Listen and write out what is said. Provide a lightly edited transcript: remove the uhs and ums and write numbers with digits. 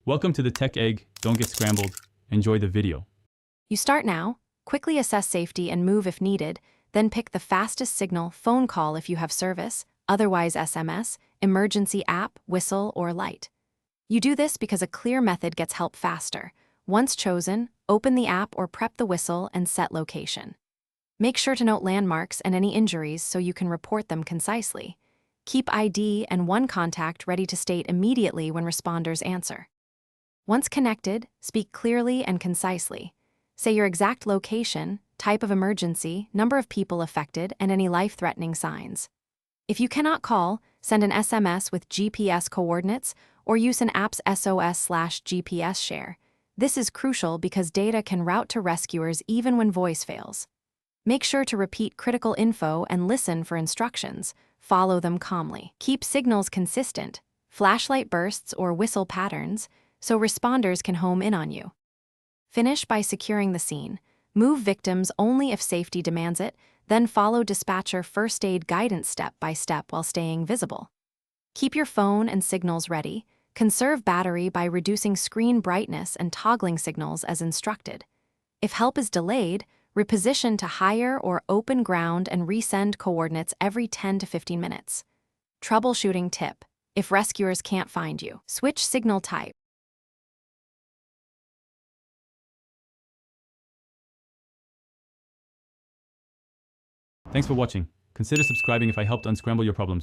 Welcome to the Tech Egg. Don't get scrambled. Enjoy the video. You start now, quickly assess safety and move if needed, then pick the fastest signal, phone call if you have service, otherwise SMS, emergency app, whistle, or light. You do this because a clear method gets help faster. Once chosen, open the app or prep the whistle and set location. Make sure to note landmarks and any injuries so you can report them concisely. Keep ID and one contact ready to state immediately when responders answer. Once connected, speak clearly and concisely. Say your exact location, type of emergency, number of people affected, and any life-threatening signs. If you cannot call, send an SMS with GPS coordinates or use an app's SOS/GPS share. This is crucial because data can route to rescuers even when voice fails. Make sure to repeat critical info and listen for instructions. Follow them calmly. Keep signals consistent, flashlight bursts or whistle patterns, so responders can home in on you. Finish by securing the scene. Move victims only if safety demands it, then follow dispatcher first aid guidance step by step while staying visible. Keep your phone and signals ready. Conserve battery by reducing screen brightness and toggling signals as instructed. If help is delayed, reposition to higher or open ground and resend coordinates every 10 to 15 minutes. Troubleshooting tip: if rescuers can't find you, switch signal type. Thanks for watching. Consider subscribing if I helped unscramble your problems.